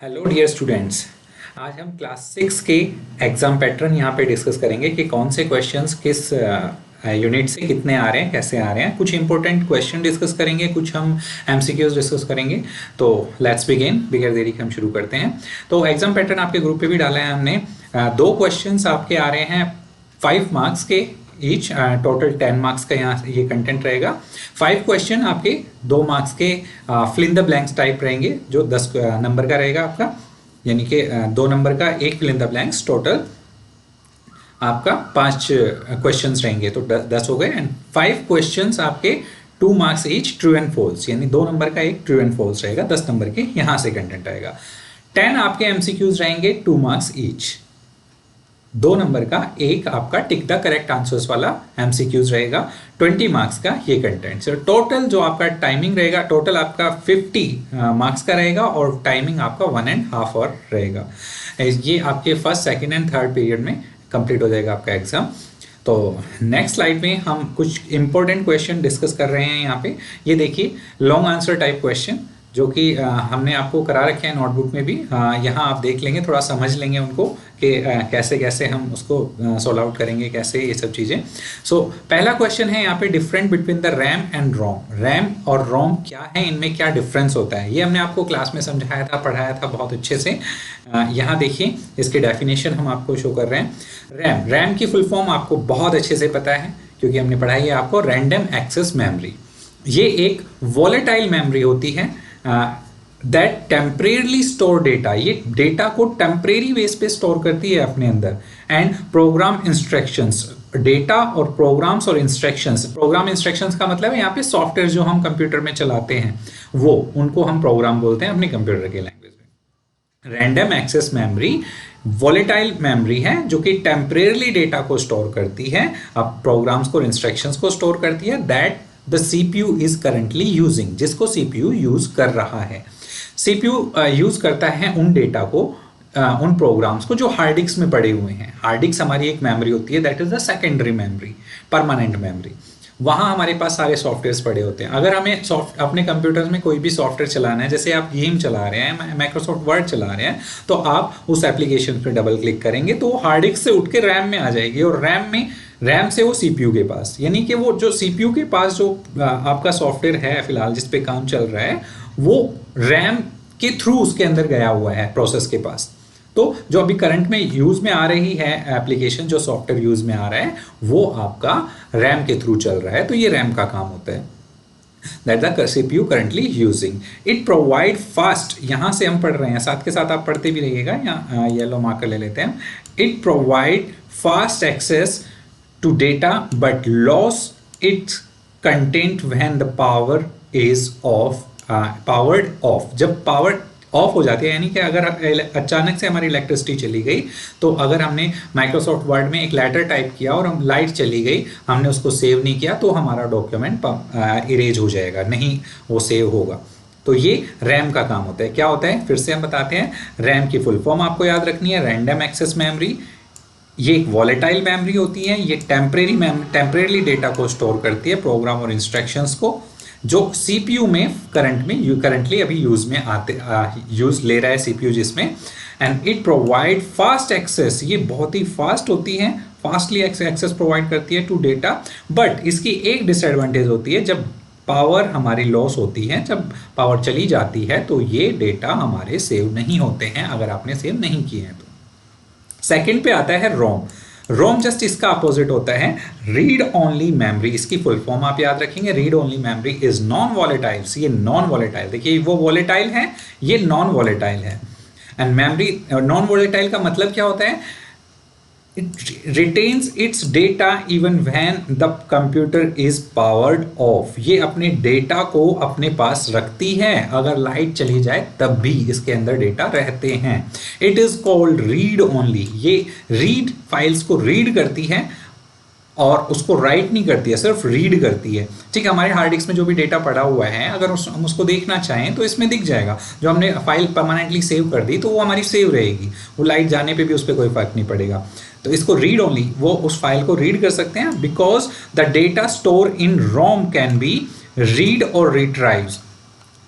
Hello dear students. आज हम class 6 के एग्ज़ाम पैटर्न यहाँ पे डिस्कस करेंगे कि कौन से क्वेश्चंस किस यूनिट से कितने आ रहे हैं, कैसे आ रहे हैं। कुछ इंपॉर्टेंट क्वेश्चन डिस्कस करेंगे, कुछ हम एमसीक्यूज डिस्कस करेंगे। तो लेट्स बिगिन, बिगर देरी के हम शुरू करते हैं। तो एग्ज़ाम पैटर्न आपके ग्रुप पे भी डाला है हमने। दो क्वेश्चंस आपके आ रहे हैं 5 मार्क्स के ईच, टोटल 10 मार्क्स का यहाँ ये कंटेंट रहेगा। 5 क्वेश्चन आपके 2 मार्क्स के fill in the blanks type रहेंगे, जो 10 नंबर का रहेगा आपका, यानी कि 2 नंबर का एक fill in the blanks. Total आपका 5 क्वेश्चंस रहेंगे, तो 10 हो गए। एंड 5 क्वेश्चंस आपके 2 marks each, true and false, यानी 2 नंबर का एक ट्रू एंड फॉल्स रहेगा। 10 नंबर के यहाँ से कंटेंट आएगा। 10 आपके एमसीक्यूज रहेंगे 2 मार्क्स ईच। 2 नंबर का एक आपका टिक द करेक्ट आंसर्स वाला एमसीक्यूज रहेगा। 20 मार्क्स का ये कंटेंट। सो टोटल जो आपका टाइमिंग रहेगा, टोटल आपका 50 मार्क्स का रहेगा और टाइमिंग आपका 1.5 आवर रहेगा। ये आपके first, second and third period में कंप्लीट हो जाएगा आपका एग्जाम। तो नेक्स्ट स्लाइड में हम कुछ इंपॉर्टेंट क्वेश्चन डिस्कस कर रहे हैं यहाँ पे। ये देखिए, लॉन्ग आंसर टाइप क्वेश्चन जो कि हमने आपको करा रखे हैं नोटबुक में भी। यहाँ आप देख लेंगे, थोड़ा समझ लेंगे उनको कि कैसे कैसे हम उसको सॉल्व आउट करेंगे, कैसे ये सब चीज़ें। सो पहला क्वेश्चन है यहाँ पे, different between the RAM and ROM. RAM और रोम क्या है, इनमें क्या डिफरेंस होता है, ये हमने आपको क्लास में समझाया था, पढ़ाया था बहुत अच्छे से। यहाँ देखिए, इसके डेफिनेशन हम आपको शो कर रहे हैं। रैम की फुल फॉर्म आपको बहुत अच्छे से पता है, क्योंकि हमने पढ़ाई है आपको, रैंडम एक्सेस मेमोरी। ये एक वॉलेटाइल मेमोरी होती है दैट टेम्परेरली स्टोर डेटा। ये डेटा को टेम्परेरी बेस पे स्टोर करती है अपने अंदर। एंड प्रोग्राम इंस्ट्रक्शंस, डेटा और प्रोग्राम्स और इंस्ट्रक्शंस। प्रोग्राम इंस्ट्रक्शंस का मतलब है यहाँ पे सॉफ्टवेयर जो हम कंप्यूटर में चलाते हैं, वो उनको हम प्रोग्राम बोलते हैं अपने कंप्यूटर की लैंग्वेज में। Random access memory volatile memory है जो कि टेम्परेरली डेटा को स्टोर करती है, अब प्रोग्राम्स को, इंस्ट्रक्शंस को स्टोर करती है। That the CPU is currently using, जिसको CPU यूज कर रहा है। CPU यूज करता है उन डेटा को, उन प्रोग्राम्स को जो हार्ड डिस्क में पड़े हुए हैं। हार्ड डिस्क हमारी एक मेमोरी होती है, that is the secondary memory, permanent memory. वहाँ हमारे पास सारे सॉफ्टवेयर्स पड़े होते हैं। अगर हमें अपने कंप्यूटर्स में कोई भी सॉफ्टवेयर चलाना है, जैसे आप गेम चला रहे हैं, माइक्रोसॉफ्ट वर्ड चला रहे हैं, तो आप उस एप्लीकेशन पर डबल क्लिक करेंगे तो वो हार्ड डिस्क से उठ के रैम में आ जाएगी, और रैम से वो CPU के पास, यानी कि वो जो CPU के पास जो आपका सॉफ्टवेयर है फिलहाल जिस पे काम चल रहा है, वो रैम के थ्रू उसके अंदर गया हुआ है प्रोसेस के पास। तो जो अभी करंट में यूज में आ रही है एप्लीकेशन, जो सॉफ्टवेयर यूज में आ रहा है, वो आपका रैम के थ्रू चल रहा है। तो ये रैम का काम होता है, that the CPU currently using. It provide fast, यहाँ से हम पढ़ रहे हैं, साथ के साथ आप पढ़ते भी रहिएगा। यहाँ येलो मार्कर ले लेते हैं। It provide fast access to data but lose its content when the power is off, powered off। जब पावर ऑफ हो जाती है, यानी कि अगर अचानक से हमारी इलेक्ट्रिसिटी चली गई, तो अगर हमने माइक्रोसॉफ्ट वर्ड में एक लेटर टाइप किया और हम लाइट चली गई, हमने उसको सेव नहीं किया, तो हमारा डॉक्यूमेंट इरेज हो जाएगा, नहीं वो सेव होगा। तो ये रैम का काम होता है। क्या होता है, फिर से हम बताते हैं। रैम की फुल फॉर्म आपको याद रखनी है, रैंडम एक्सेस मेमोरी। ये एक वॉलेटाइल मेमोरी होती है, ये टेम्परेरली डेटा को स्टोर करती है, प्रोग्राम और इंस्ट्रक्शंस को, जो CPU में करंटली अभी यूज ले रहा है CPU जिसमें। And it provide fast access, ये बहुत ही फास्ट होती है, फास्टली एक्सेस प्रोवाइड करती है टू डेटा। बट इसकी एक डिसएडवांटेज होती है, जब पावर हमारी लॉस होती है, जब पावर चली जाती है, तो ये डेटा हमारे सेव नहीं होते हैं, अगर आपने सेव नहीं किए हैं तो। सेकंड पे आता है रोम। रोम जस्ट इसका अपोजिट होता है, रीड ओनली मेमोरी। इसकी फुल फॉर्म आप याद रखेंगे, read only memory is non volatile. ये नॉन वॉलेटाइल, देखिए वो वॉलेटाइल है, ये नॉन वॉलेटाइल है। एंड मेमोरी नॉन वॉलेटाइल का मतलब क्या होता है, it retains its data even when the computer is powered off। ये अपने डेटा को अपने पास रखती है, अगर लाइट चली जाए तब भी इसके अंदर डेटा रहते हैं। It is called read only. ये रीड, फाइल्स को रीड करती है और उसको राइट नहीं करती है, सिर्फ रीड करती है। ठीक है, हमारे हार्ड डिस्क में जो भी डेटा पड़ा हुआ है, अगर हम उसको देखना चाहें तो इसमें दिख जाएगा। जो हमने फाइल परमानेंटली सेव कर दी, तो वो हमारी सेव रहेगी, वो लाइट जाने पे भी उस पर कोई फर्क नहीं पड़ेगा। तो इसको रीड ओनली, वो उस फाइल को रीड कर सकते हैं, because the data store in ROM can be read और रिट्राइव्स।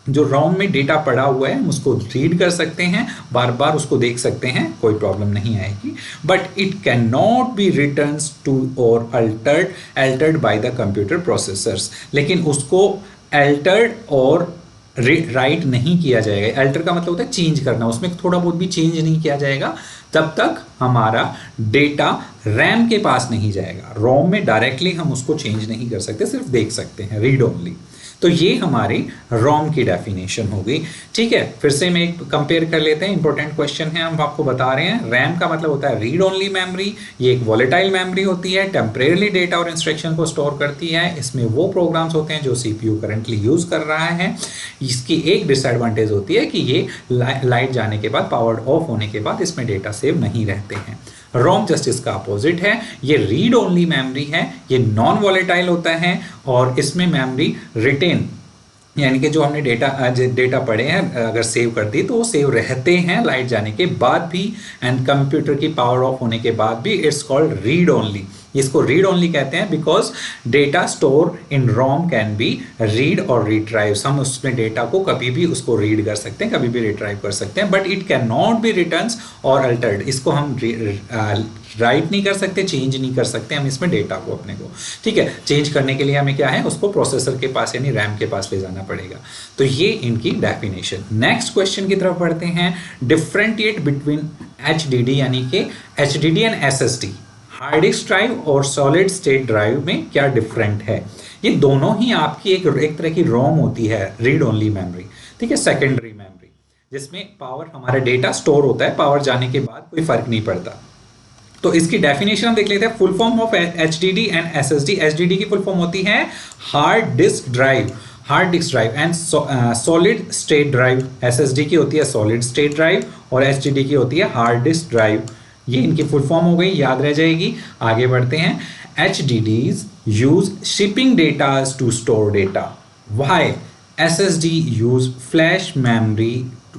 जो रोम में डेटा पड़ा हुआ है हम उसको रीड कर सकते हैं, बार बार उसको देख सकते हैं, कोई प्रॉब्लम नहीं आएगी। But it can not be return to और altered by the computer processors, लेकिन उसको अल्टर्ड और राइट नहीं किया जाएगा। अल्टर का मतलब होता है चेंज करना, उसमें थोड़ा बहुत भी चेंज नहीं किया जाएगा तब तक हमारा डेटा रैम के पास नहीं जाएगा। रोम में डायरेक्टली हम उसको चेंज नहीं कर सकते, सिर्फ देख सकते हैं, रीड ओनली। तो ये हमारी रोम की डेफिनेशन हो गई। ठीक है, फिर से मैं एक कंपेयर कर लेते हैं, इंपॉर्टेंट क्वेश्चन है, हम आपको बता रहे हैं। रैम का मतलब होता है रीड ओनली मेमोरी, ये एक वॉलेटाइल मेमोरी होती है, टेम्परेरी डेटा और इंस्ट्रक्शन को स्टोर करती है। इसमें वो प्रोग्राम्स होते हैं जो सीपीयू करंटली यूज कर रहा है। इसकी एक डिसएडवांटेज होती है कि ये लाइट जाने के बाद, पावर ऑफ होने के बाद इसमें डेटा सेव नहीं रहते हैं। रोम जस्ट इसका अपोजिट है, ये रीड ओनली मेमोरी है, ये नॉन वॉलेटाइल होता है और इसमें मेमोरी रिटेन, यानी कि जो हमने डेटा पढ़े हैं अगर सेव कर दी तो वो सेव रहते हैं लाइट जाने के बाद भी, एंड कंप्यूटर की पावर ऑफ होने के बाद भी। It's called read only. इसको रीड ओनली कहते हैं because data store in ROM can be read और रिट्राइव। हम उसमें डेटा को कभी भी उसको रीड कर सकते हैं, कभी भी रिट्राइव कर सकते हैं, but it can not B returns और अल्टर्ड। इसको हम राइट नहीं कर सकते, चेंज नहीं कर सकते हम इसमें डेटा को अपने को। ठीक है, चेंज करने के लिए हमें क्या है, उसको प्रोसेसर के पास यानी रैम के पास ले जाना पड़ेगा। तो ये इनकी डेफिनेशन। नेक्स्ट क्वेश्चन की तरफ बढ़ते हैं। डिफरेंटिएट बिटवीन एचडीडी यानी कि HDD and SSD, hard disk drive और सॉलिड स्टेट ड्राइव में क्या डिफरेंट है। ये दोनों ही आपकी एक तरह की रोम होती है, रीड ओनली मेमोरी। ठीक है, सेकेंडरी मेमोरी, जिसमें पावर, हमारा डेटा स्टोर होता है, पावर जाने के बाद कोई फर्क नहीं पड़ता। तो इसकी डेफिनेशन हम देख लेते हैं। Full form of HDD and SSD. HDD की फुल फॉर्म होती है hard disk drive, hard disk drive, and solid state drive. SSD की होती है सॉलिड स्टेट ड्राइव और एचडीडी की होती है हार्ड डिस्क ड्राइव। ये इनकी फुल फॉर्म हो गई, याद रह जाएगी। आगे बढ़ते हैं। HDDs use shipping data to store data, while SSD use flash memory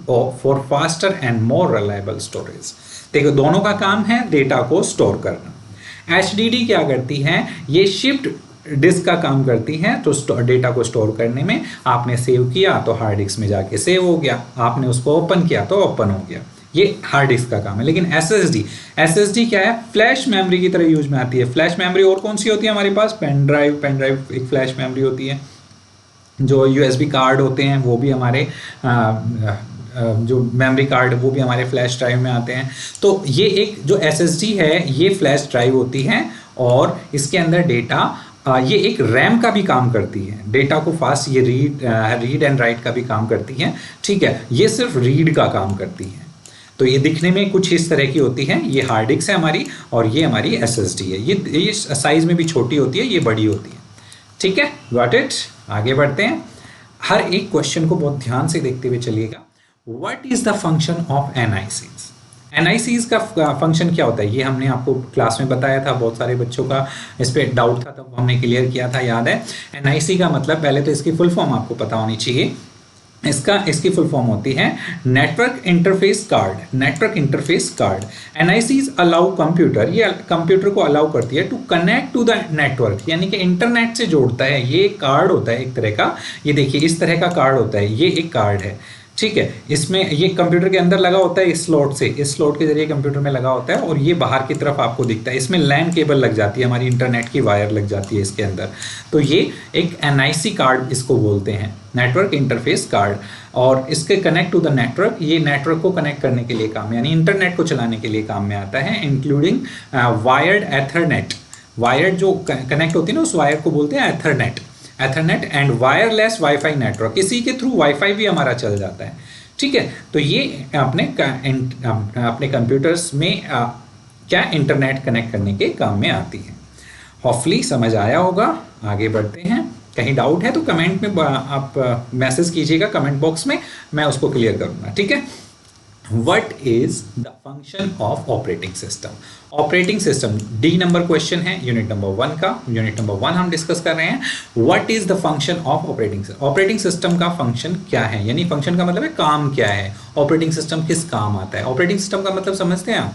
for faster and more reliable storage। देखो, दोनों का काम है डेटा को स्टोर करना। HDD क्या करती है, ये शिफ्ट डिस्क का काम करती है, तो डेटा को स्टोर करने में आपने सेव किया तो हार्ड डिस्क में जाके सेव हो गया, आपने उसको ओपन किया तो ओपन हो गया। ये हार्ड डिस्क का काम है। लेकिन एसएसडी क्या है, फ्लैश मेमोरी की तरह यूज में आती है। फ्लैश मेमोरी और कौन सी होती है हमारे पास, पेन ड्राइव एक फ्लैश मेमोरी होती है। जो यूएसबी कार्ड होते हैं वो भी हमारे जो मेमोरी कार्ड वो भी हमारे फ्लैश ड्राइव में आते हैं। तो ये एक जो एसएसडी है ये फ्लैश ड्राइव होती है और इसके अंदर डेटा, ये एक रैम का भी काम करती है, डेटा को फास्ट, ये रीड एंड राइट का भी काम करती है। ठीक है, ये सिर्फ रीड का काम करती है। तो ये दिखने में कुछ इस तरह की होती है। ये हार्ड डिस्क है हमारी और ये हमारी एसएसडी है। ये साइज में भी छोटी होती है, ये बड़ी होती है। ठीक है, गॉट इट। आगे बढ़ते हैं। हर एक क्वेश्चन को बहुत ध्यान से देखते हुए चलिएगा। What is the function of NICs. NICs का फंक्शन क्या होता है, ये हमने आपको क्लास में बताया था। बहुत सारे बच्चों का इस पर डाउट था, तब हमने क्लियर किया था, याद है। एनआईसी का मतलब, पहले तो इसकी फुल फॉर्म आपको पता होनी चाहिए। इसकी फुल फॉर्म होती है network interface card. Network interface card. NICs allow computer, ये कंप्यूटर को अलाउ करती है to connect to the network, यानी कि इंटरनेट से जोड़ता है। ये कार्ड होता है एक तरह का, ये देखिए इस तरह का कार्ड होता है, ये एक कार्ड है। ठीक है, इसमें ये कंप्यूटर के अंदर लगा होता है, इस स्लॉट से, इस स्लॉट के जरिए कंप्यूटर में लगा होता है और ये बाहर की तरफ आपको दिखता है। इसमें लैन केबल लग जाती है, हमारी इंटरनेट की वायर लग जाती है इसके अंदर। तो ये एक एनआईसी कार्ड इसको बोलते हैं, नेटवर्क इंटरफेस कार्ड। और इसके कनेक्ट टू द नेटवर्क, ये नेटवर्क को कनेक्ट करने के लिए काम, यानी इंटरनेट को चलाने के लिए काम में आता है। Including wired Ethernet. वायर्ड जो कनेक्ट होती है ना, उस वायर को बोलते हैं Ethernet. Ethernet and wireless wifi network, इसी के थ्रू वाईफाई भी हमारा चल जाता है। ठीक है, तो ये अपने कंप्यूटर्स में क्या इंटरनेट कनेक्ट करने के काम में आती है। होपफुली समझ आया होगा। आगे बढ़ते हैं। कहीं डाउट है तो कमेंट में आप मैसेज कीजिएगा, कमेंट बॉक्स में, मैं उसको क्लियर करूँगा। ठीक है। What is the function of operating system? Operating system D number question है यूनिट नंबर 1 का। यूनिट नंबर 1 हम डिस्कस कर रहे हैं। What is the function of operating system. Operating system का फंक्शन क्या है, यानी फंक्शन का मतलब है काम क्या है, ऑपरेटिंग सिस्टम किस काम आता है। ऑपरेटिंग सिस्टम का मतलब समझते हैं आप,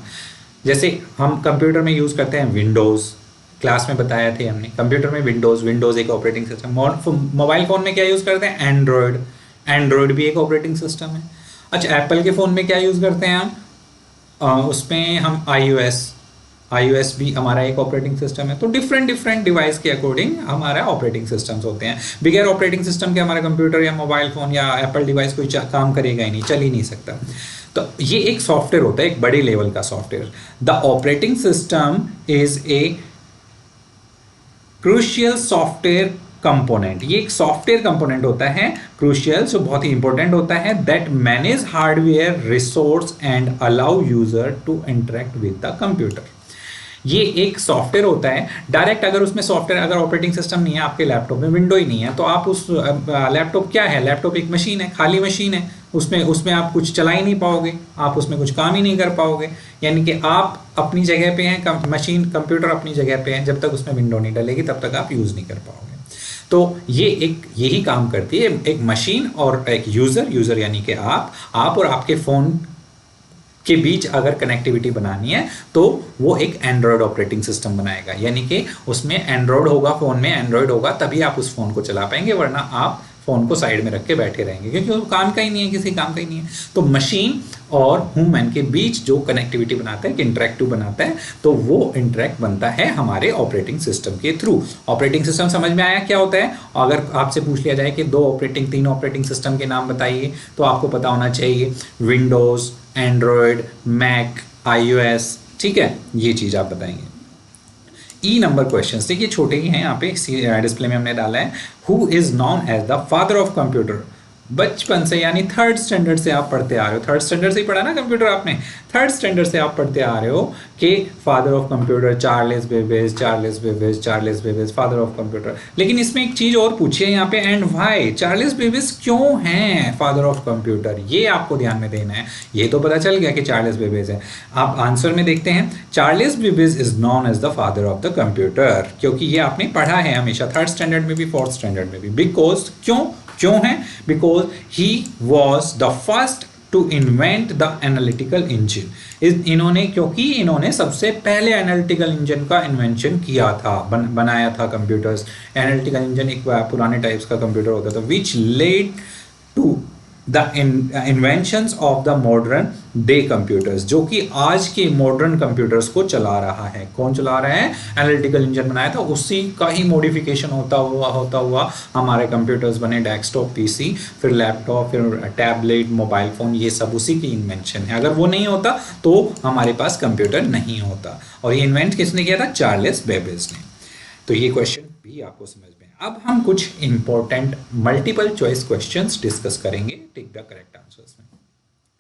जैसे हम कंप्यूटर में यूज करते हैं विंडोज, क्लास में बताया थे हमने, कंप्यूटर में विंडोज एक ऑपरेटिंग सिस्टम। मोबाइल फोन में क्या यूज करते हैं, एंड्रॉयड, एंड्रॉयड भी एक ऑपरेटिंग सिस्टम है। अच्छा, एप्पल के फ़ोन में क्या यूज़ करते हैं हम? उसमें हम iOS भी हमारा एक ऑपरेटिंग सिस्टम है। तो डिफरेंट डिफरेंट डिवाइस के अकॉर्डिंग हमारा ऑपरेटिंग सिस्टम्स होते हैं। बगैर ऑपरेटिंग सिस्टम के हमारा कंप्यूटर या मोबाइल फ़ोन या एप्पल डिवाइस कोई काम करेगा ही नहीं, चल ही नहीं सकता। तो ये एक सॉफ्टवेयर होता है, एक बड़े लेवल का software. The operating system is a crucial software component. ये एक सॉफ्टवेयर कंपोनेंट होता है, क्रूशियल, जो बहुत ही इंपॉर्टेंट होता है, that manage hardware resource and allow user to interact with the computer. ये एक सॉफ्टवेयर होता है डायरेक्ट। अगर उसमें सॉफ्टवेयर, अगर ऑपरेटिंग सिस्टम नहीं है आपके लैपटॉप में, विंडो ही नहीं है, तो आप उस लैपटॉप क्या है? लैपटॉप एक मशीन है, खाली मशीन है। उसमें उसमें आप कुछ चला ही नहीं पाओगे, आप उसमें कुछ काम ही नहीं कर पाओगे। यानी कि आप अपनी जगह पे हैं, मशीन कंप्यूटर अपनी जगह पे है, जब तक उसमें विंडो नहीं डलेगी तब तक आप यूज़ नहीं कर पाओगे। तो ये एक यही काम करती है, एक मशीन और एक यूज़र यानी कि आप और आपके फ़ोन के बीच अगर कनेक्टिविटी बनानी है तो वो एक एंड्रॉयड ऑपरेटिंग सिस्टम बनाएगा। यानी कि उसमें एंड्रॉयड होगा, फ़ोन में एंड्रॉयड होगा, तभी आप उस फ़ोन को चला पाएंगे, वरना आप फ़ोन को साइड में रख के बैठे रहेंगे, क्योंकि वो काम का ही नहीं है, किसी काम का ही नहीं है। तो मशीन और ह्यूमन के बीच जो कनेक्टिविटी बनाता है, इंटरेक्टिव बनाता है, तो वो इंटरेक्ट बनता है हमारे ऑपरेटिंग सिस्टम के थ्रू। ऑपरेटिंग सिस्टम समझ में आया क्या होता है? अगर आपसे पूछ लिया जाए कि तीन ऑपरेटिंग सिस्टम के नाम बताइए, तो आपको पता होना चाहिए विंडोज़, एंड्रॉयड, मैक, iOS। ठीक है, ये चीज़ आप बताएंगे। ई नंबर क्वेश्चन देखिए, छोटे ही हैं, यहाँ पे डिस्प्ले में हमने डाला है। Who is known as the father of computer? बचपन से, यानी थर्ड स्टैंडर्ड से आप पढ़ते आ रहे हो, थर्ड स्टैंडर्ड से ही पढ़ा ना कंप्यूटर आपने, थर्ड स्टैंडर्ड से आप पढ़ते आ रहे हो कि father of computer Charles Babbage father of computer. लेकिन इसमें एक चीज़ और पूछिए यहाँ पे, एंड व्हाई चार्ल्स बेबेज क्यों हैं फादर ऑफ कंप्यूटर? ये आपको ध्यान में देना है। ये तो पता चल गया कि चार्ल्स बेबेज है। आप आंसर में देखते हैं, Charles Babbage is known as the father of the computer, क्योंकि ये आपने पढ़ा है हमेशा, थर्ड स्टैंडर्ड में भी, फोर्थ स्टैंडर्ड में भी। बिकॉज क्यों है? Because he was the first to invent the analytical engine. क्योंकि इन्होंने सबसे पहले एनालिटिकल इंजन का इन्वेंशन किया था, बनाया था कंप्यूटर्स। एनालिटिकल इंजन एक पुराने टाइप्स का कंप्यूटर होता था, which led to the inventions of the modern day computers, जो कि आज के मॉडर्न कंप्यूटर्स को चला रहा है। कौन चला रहा है? एनालिटिकल इंजन बनाया था, उसी का ही मॉडिफिकेशन होता हुआ हमारे कंप्यूटर्स बने, डेस्कटॉप पीसी, फिर लैपटॉप, फिर टैबलेट, मोबाइल फ़ोन, ये सब उसी की इन्वेंशन है। अगर वो नहीं होता तो हमारे पास कंप्यूटर नहीं होता। और ये इन्वेंट किसने किया था? चार्ल्स बेबेज ने। तो ये क्वेश्चन भी आपको समझ में। अब हम कुछ important multiple choice questions discuss करेंगे, टिक द करेक्ट आंसर्स में।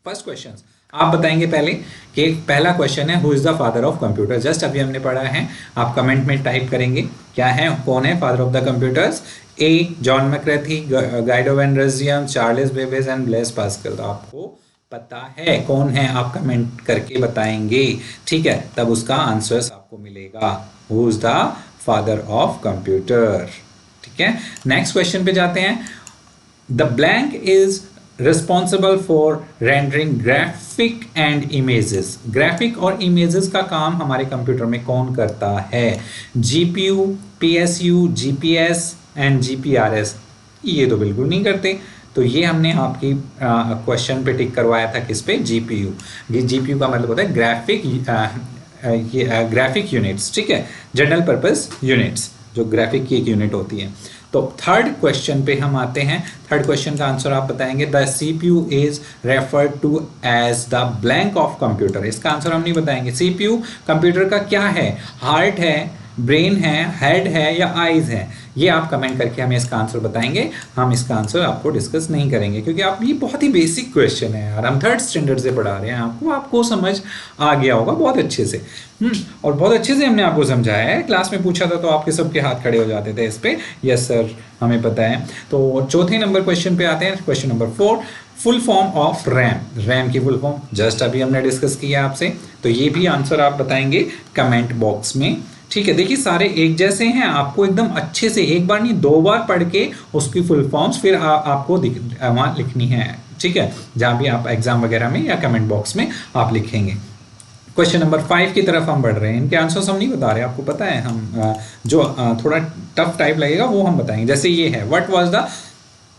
फर्स्ट क्वेश्चन आप बताएंगे पहले कि पहला क्वेश्चन है, who is the father of computer? Just अभी हमने पढ़ा है, आप कमेंट में टाइप करेंगे क्या है, कौन है father of the computers? A John McCarthy, Guido van Rossum, Charles Babbage and Blaise Pascal. तो आपको पता है कौन है, आप कमेंट करके बताएंगे, ठीक है, तब उसका आंसर्स आपको मिलेगा, who is the father of computer. ठीक है, नेक्स्ट क्वेश्चन पे जाते हैं। The blank is responsible for rendering graphic and images. Graphic और इमेजेस का काम हमारे कंप्यूटर में कौन करता है? GPU, PSU, GPS and GPRS. ये तो बिल्कुल नहीं करते। तो ये हमने आपकी क्वेश्चन पे टिक करवाया था, किस पे? जीपीयू। ये जीपीयू का मतलब होता है ग्राफिक यूनिट्स, ठीक है, जनरल पर्पस यूनिट्स, जो ग्राफिक की एक यूनिट होती है। तो थर्ड क्वेश्चन पे हम आते हैं। थर्ड क्वेश्चन का आंसर आप बताएंगे, the CPU is referred to as the blank of computer. इसका आंसर हम नहीं बताएंगे। सीपीयू कंप्यूटर का क्या है? हार्ट है, ब्रेन है, हेड है या आइज है? ये आप कमेंट करके हमें इसका आंसर बताएंगे। हम इसका आंसर आपको डिस्कस नहीं करेंगे, क्योंकि आप, ये बहुत ही बेसिक क्वेश्चन है यार, हम थर्ड स्टैंडर्ड से पढ़ा रहे हैं आपको समझ आ गया होगा बहुत अच्छे से। और बहुत अच्छे से हमने आपको समझाया है। क्लास में पूछा था तो आपके सबके हाथ खड़े हो जाते थे इस पे, यस सर हमें पता है। तो चौथे नंबर क्वेश्चन पे आते हैं, question number 4, full form of RAM. RAM की फुल फॉर्म जस्ट अभी हमने डिस्कस किया आपसे, तो ये भी आंसर आप बताएंगे कमेंट बॉक्स में। ठीक है, देखिए सारे एक जैसे हैं, आपको एकदम अच्छे से एक बार नहीं 2 बार पढ़ के उसकी फुल फॉर्म्स फिर आपको वहाँ लिखनी है, ठीक है, जहाँ भी आप एग्जाम वगैरह में या कमेंट बॉक्स में आप लिखेंगे। क्वेश्चन नंबर 5 की तरफ हम बढ़ रहे हैं। इनके आंसर्स हम नहीं बता रहे, आपको पता है, हम जो थोड़ा टफ टाइप लगेगा वो हम बताएंगे। जैसे ये है, what was the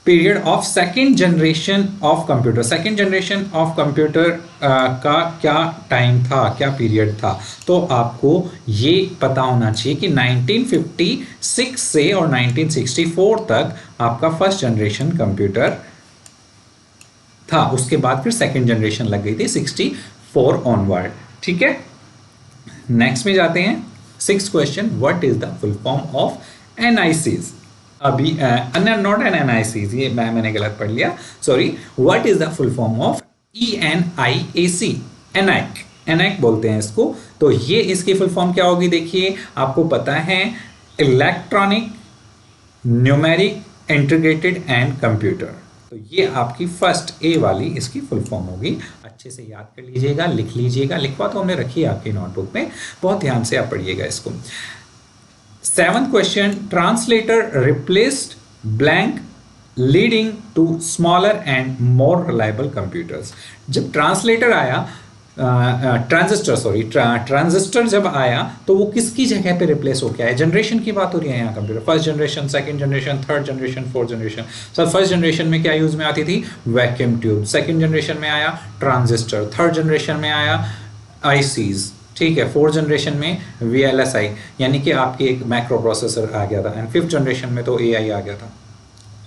period of second generation of computer, second generation of computer का क्या टाइम था, क्या पीरियड था। तो आपको ये पता होना चाहिए कि 1956 से और 1964 तक आपका फर्स्ट जनरेशन कंप्यूटर था, उसके बाद फिर सेकेंड जनरेशन लग गई थी 64 ऑनवर्ड। ठीक है, नेक्स्ट में जाते हैं। Six question, what is the full form of NICs. अभी नॉट एन एनआईसीज, ये मैंने गलत पढ़ लिया, sorry. What is the full form of ENIAC, ENIAC, ENIAC बोलते हैं इसको। तो ये इसकी फुल फॉर्म क्या होगी, देखिए आपको पता है, electronic numeric integrated and computer. तो ये आपकी फर्स्ट ए वाली इसकी फुल फॉर्म होगी। अच्छे से याद कर लीजिएगा, लिख लीजिएगा, लिखवा तो हमने रखी है आपकी नोटबुक में, बहुत ध्यान से आप पढ़िएगा इसको। Seventh question, translator replaced blank leading to smaller and more reliable computers. जब ट्रांसलेटर आया, ट्रांजिस्टर जब आया तो वो किसकी जगह पे रिप्लेस हो गया है, जनरेशन की बात हो रही है यहाँ computer, first generation, second generation, third generation, fourth generation. Sir first generation में क्या यूज में आती थी, वैक्यूम ट्यूब, सेकंड जनरेशन में आया ट्रांजिस्टर, थर्ड जनरेशन में आया आईसीज, ठीक है, फोर्थ जनरेशन में VLSI यानी कि आपके एक मैक्रो प्रोसेसर आ गया था, एंड फिफ्थ जनरेशन में तो AI आ गया था।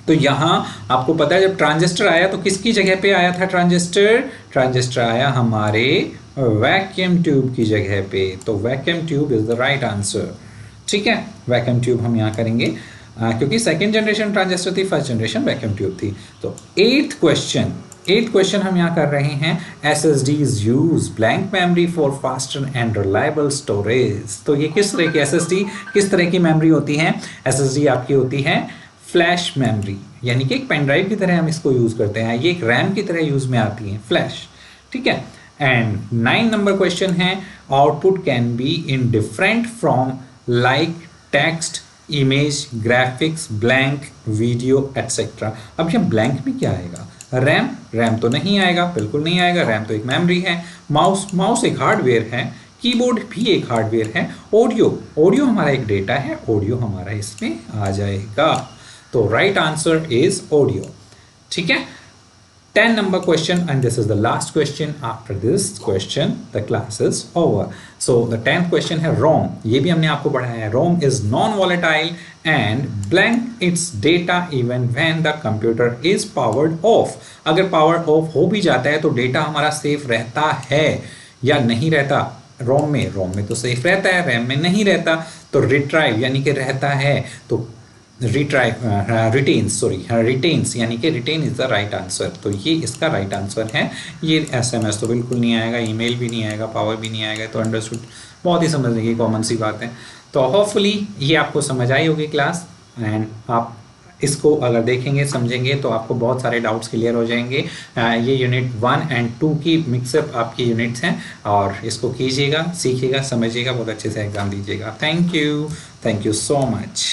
तो यहाँ आपको पता है जब ट्रांजिस्टर आया तो किसकी जगह पे आया था ट्रांजिस्टर, ट्रांजिस्टर आया हमारे वैक्यूम ट्यूब की जगह पे। तो vacuum tube is the right answer. ठीक है, वैक्यूम ट्यूब हम यहाँ करेंगे क्योंकि सेकेंड जनरेशन ट्रांजिस्टर थी, फर्स्ट जनरेशन वैक्यूम ट्यूब थी। तो एट्थ क्वेश्चन हम यहाँ कर रहे हैं, SSDs use blank memory for faster and reliable storage. तो ये किस तरह की SSD, किस तरह की मेमोरी होती है, SSD आपकी होती है फ्लैश मेमोरी, यानी कि एक पेन ड्राइव की तरह हम इसको यूज करते हैं, ये एक रैम की तरह यूज में आती है फ्लैश। ठीक है, एंड 9 नंबर क्वेश्चन है, output can be in different from like text, image, graphics, blank, video etcetera. अब यहाँ ब्लैंक में क्या आएगा, रैम तो नहीं आएगा, बिल्कुल नहीं आएगा, रैम तो एक मेमोरी है, माउस एक हार्डवेयर है, कीबोर्ड भी एक हार्डवेयर है, ऑडियो हमारा एक डेटा है, ऑडियो हमारा इसमें आ जाएगा। तो राइट आंसर इज ऑडियो। ठीक है, 10 number question, and this is the last question. After this question the class is over. So the 10th question है ROM, ये भी हमने आपको पढ़ाया है। ROM is non-volatile and blank its data even when the computer is powered off. अगर power off हो भी जाता है तो डेटा हमारा सेफ रहता है या नहीं रहता, रोम में तो सेफ रहता है, रैम में नहीं रहता। तो रिट्राइव यानी कि रहता है, तो रिटेन्स यानी कि retain is the right answer. तो ये इसका राइट आंसर है। ये SMS तो बिल्कुल नहीं आएगा, ईमेल भी नहीं आएगा, पावर भी नहीं आएगा। तो अंडरस्टूड, बहुत ही समझने की कॉमन सी बात है। तो होपफुली ये आपको समझ आई होगी क्लास, एंड आप इसको अगर देखेंगे समझेंगे तो आपको बहुत सारे डाउट्स क्लियर हो जाएंगे। ये यूनिट 1 और 2 की मिक्सअप आपकी यूनिट्स हैं, और इसको कीजिएगा, सीखिएगा, समझिएगा, बहुत अच्छे से एग्जाम दीजिएगा। Thank you so much.